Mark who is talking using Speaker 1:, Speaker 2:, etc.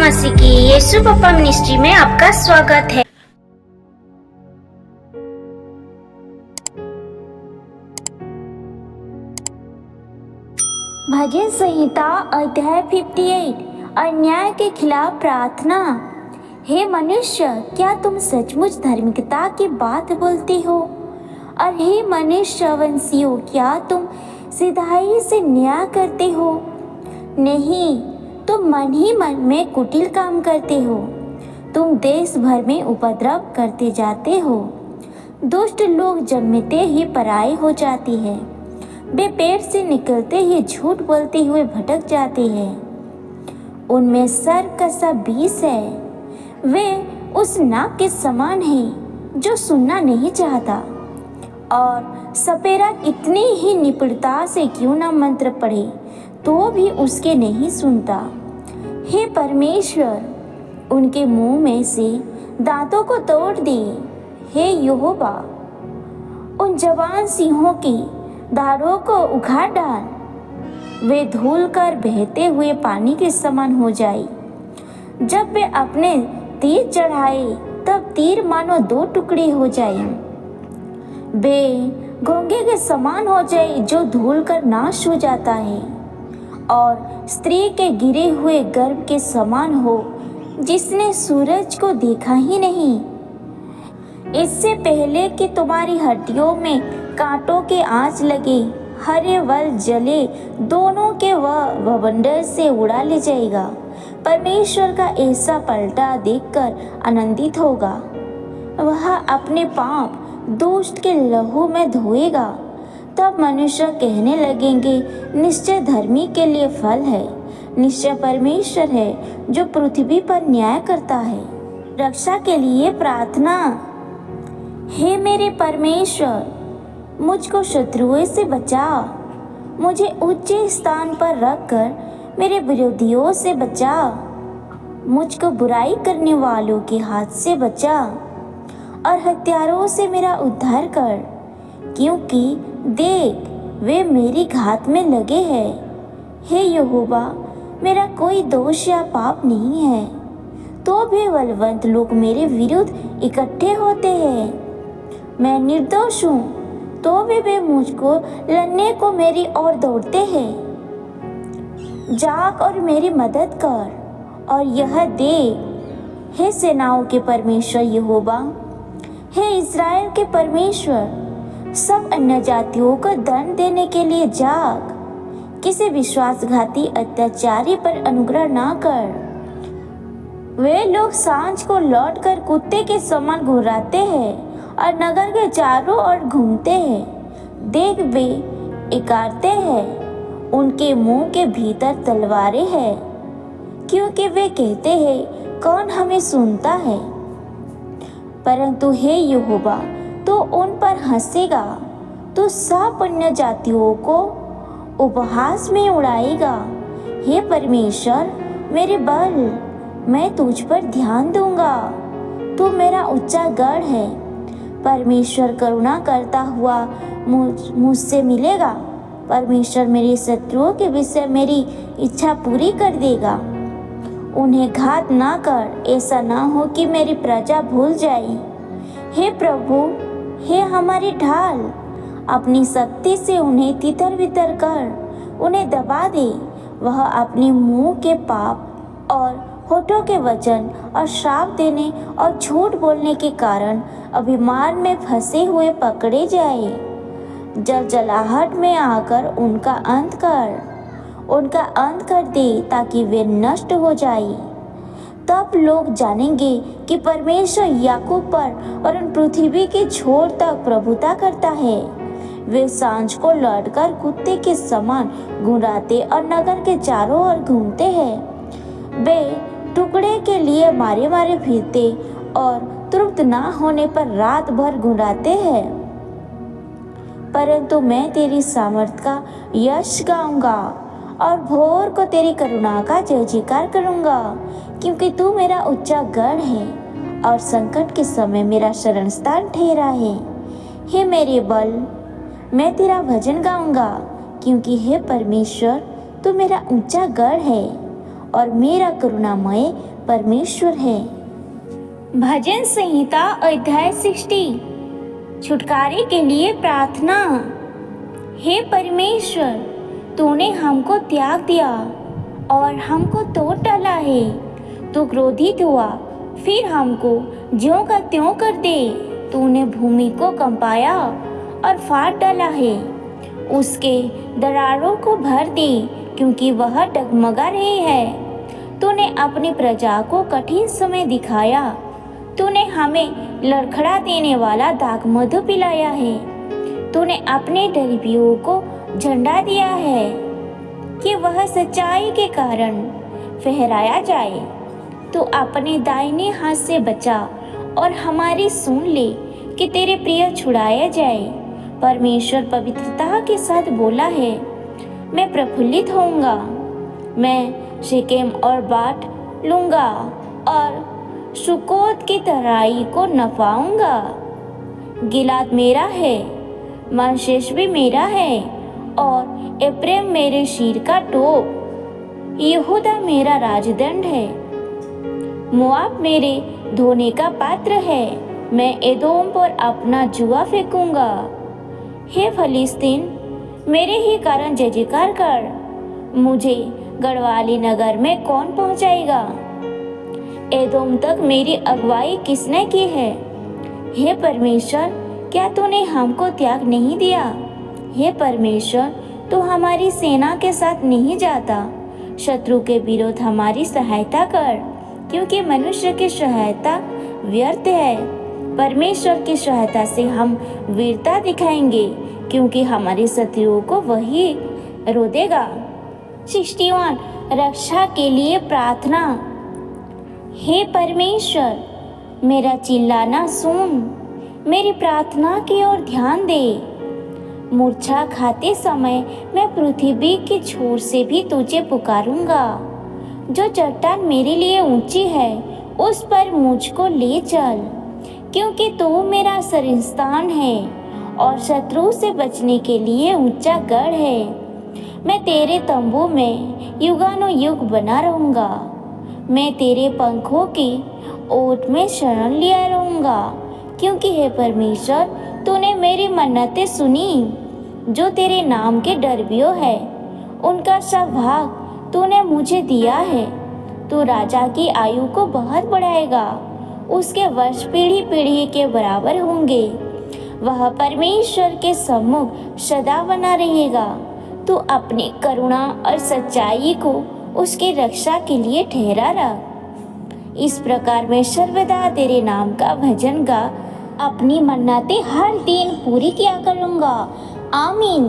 Speaker 1: मसीह की यीशु पप्पा मिनिस्ट्री में आपका स्वागत है।
Speaker 2: भजन संहिता अध्याय 58 अन्याय के खिलाफ प्रार्थना। हे मनुष्य, क्या तुम सचमुच धार्मिकता की बात बोलते हो? और हे मनुष्य वंशियों, क्या तुम सिधाई से न्याय करते हो? नहीं, तुम मन ही मन में कुटिल काम करते हो। तुम देश भर में उपद्रव करते जाते हो। दुष्ट लोग जन्मते ही पराई हो जाती है। वे पेट से निकलते ही झूठ बोलते हुए भटक जाते हैं। उनमें सर्प का सा बीस है। वे उस नाग के समान है जो सुनना नहीं चाहता, और सपेरा कितनी ही निपुणता से क्यों ना मंत्र पढ़े तो भी उसके नहीं सुनता। हे परमेश्वर, उनके मुंह में से दांतों को तोड़ दे। हे यहोवा, उन जवान सिंहों की दाढ़ों को उखाड़ डाल। वे धूल कर बहते हुए पानी के समान हो जाए। जब वे अपने तीर चढ़ाए तब तीर मानो दो टुकड़े हो जाए। वे घोंघे के समान हो जाए जो धूल कर नाश हो जाता है, और स्त्री के गिरे हुए गर्भ के समान हो जिसने सूरज को देखा ही नहीं। इससे पहले कि तुम्हारी हड्डियों में कांटों के आंच लगे, हरे वल जले दोनों के वह बवंडर से उड़ा ले जाएगा। परमेश्वर का ऐसा पलटा देखकर आनंदित होगा। वह अपने पाप दुष्ट के लहू में धोएगा। तब मनुष्य कहने लगेंगे, निश्चय धर्मी के लिए फल है, निश्चय परमेश्वर है जो पृथ्वी पर न्याय करता है। रक्षा के लिए प्रार्थना। हे मेरे परमेश्वर, मुझको शत्रुओं से बचा। मुझे ऊंचे स्थान पर रखकर मेरे विरोधियों से बचा। मुझको बुराई करने वालों के हाथ से बचा, और हत्यारों से मेरा उद्धार कर, क्योंकि देख, वे मेरी घात में लगे हैं। हे यहोवा, मेरा कोई दोष या पाप नहीं है, तो भी बलवंत लोग मेरे विरुद्ध इकट्ठे होते हैं। मैं निर्दोष हूँ, तो भी वे मुझको लड़ने को मेरी ओर दौड़ते हैं। जाग और मेरी मदद कर, और यह देख, हे सेनाओं के परमेश्वर यहोवा, हे इज़राइल के परमेश्वर, सब अन्य जातियों को दंड देने के लिए जाग। किसी विश्वासघाती अत्याचारी पर अनुग्रह ना कर। वे लोग सांझ को लौटकर कुत्ते के समान घुराते हैं और नगर के चारों ओर घूमते हैं। देख, वे इकारते हैं, उनके मुंह के भीतर तलवारें हैं, क्योंकि वे कहते हैं, कौन हमें सुनता है? परंतु हे यहोवा, तो उन पर हंसेगा, तो सब अन्य जातियों को उपहास में उड़ाएगा। हे परमेश्वर मेरे बल, मैं तुझ पर ध्यान दूंगा। तू मेरा ऊंचा गढ़ है। परमेश्वर करुणा करता हुआ मुझसे मिलेगा। परमेश्वर मेरे शत्रुओं के विषय मेरी इच्छा पूरी कर देगा। उन्हें घात ना कर, ऐसा ना हो कि मेरी प्रजा भूल जाए। हे प्रभु, हे हमारी ढाल, अपनी शक्ति से उन्हें तितर बितर कर उन्हें दबा दे। वह अपने मुंह के पाप और होठों के वचन और श्राप देने और झूठ बोलने के कारण अभिमान में फंसे हुए पकड़े जाए। जलजलाहट में आकर उनका अंत कर दे, ताकि वे नष्ट हो जाए। तब लोग जानेंगे कि परमेश्वर याकूब पर और उन पृथ्वी के छोर तक प्रभुता करता है। वे सांझ को लौटकर कुत्ते के समान घुराते और नगर के चारों ओर घूमते हैं। वे टुकड़े के लिए मारे मारे फिरते और तृप्त ना होने पर रात भर घुराते हैं। परंतु मैं तेरी सामर्थ का यश गाऊंगा और भोर को तेरी करुणा का जय जयकार करूंगा, क्योंकि तू मेरा ऊंचा गढ़ है और संकट के समय मेरा शरण स्थान ठहरा है। हे मेरे बल, मैं तेरा भजन गाऊंगा, क्योंकि हे परमेश्वर, तू मेरा ऊंचा गढ़ है और मेरा करुणामय परमेश्वर है। भजन संहिता अध्याय 60। छुटकारे के लिए प्रार्थना। हे परमेश्वर, तूने हमको त्याग दिया और हमको तोड़ डाला है। तू क्रोधित हुआ, फिर हमको ज्यों का त्यों कर दे। तूने भूमि को कंपाया और फाड़ डाला है, उसके दरारों को भर दे, क्योंकि वह डगमगा रही है। तूने अपनी प्रजा को कठिन समय दिखाया। तूने हमें लड़खड़ा देने वाला दाग मधु पिलाया है। तूने अपने डरबियों को झंडा दिया है कि वह सच्चाई के कारण फहराया जाए। तू अपने दाहिने हाथ से बचा और हमारी सुन ले कि तेरे प्रिय छुड़ाया जाए। परमेश्वर पवित्रता के साथ बोला है, मैं प्रफुल्लित होऊंगा। मैं शेकेम और बाट लूंगा और सुकोत की तराई को नफाऊंगा। गिलाद मेरा है, मनशेष भी मेरा है और एप्रेम मेरे शीर का टोप। यहूदा मेरा राजदंड है, मोआब मेरे धोने का पात्र है। मैं एदोम पर अपना जुआ फेंकूंगा। हे फलिस्तीन, मेरे ही कारण जय जयकार कर। मुझे गढ़वाली नगर में कौन पहुंचाएगा? एदोम तक मेरी अगुवाई किसने की है? हे परमेश्वर, क्या तूने हमको त्याग नहीं दिया? हे परमेश्वर, तू हमारी सेना के साथ नहीं जाता। शत्रु के विरोध हमारी सहायता कर, क्योंकि मनुष्य की सहायता व्यर्थ है। परमेश्वर की सहायता से हम वीरता दिखाएंगे, क्योंकि हमारे शत्रुओं को वही रोदेगा। 61 रक्षा के लिए प्रार्थना। हे परमेश्वर, मेरा चिल्लाना सुन, मेरी प्रार्थना की ओर ध्यान दे। मूर्छा खाते समय मैं पृथ्वी के छोर से भी तुझे पुकारूंगा। जो चट्टान मेरे लिए ऊंची है, उस पर मुझको ले चल, क्योंकि तू मेरा शरणस्थान है और शत्रु से बचने के लिए ऊंचा गढ़ है। मैं तेरे तंबू में युगानुयुग बना रहूंगा। मैं तेरे पंखों की ओट में शरण लिया रहूंगा, क्योंकि हे परमेश्वर, तूने मेरी मन्नतें सुनी। जो तेरे नाम के डरबियो है, उनका सब भाग तूने मुझे दिया है। तू राजा की आयु को बहुत बढ़ाएगा, उसके वर्ष पीढ़ी पीढ़ी के बराबर होंगे। वह परमेश्वर के सम्मुख सदा बना रहेगा। तू अपनी करुणा और सच्चाई को उसकी रक्षा के लिए ठहरा रख। इस प्रकार मैं सर्वदा तेरे नाम का भजन गा अपनी मन्नतें हर दिन पूरी किया करूँगा। आमीन।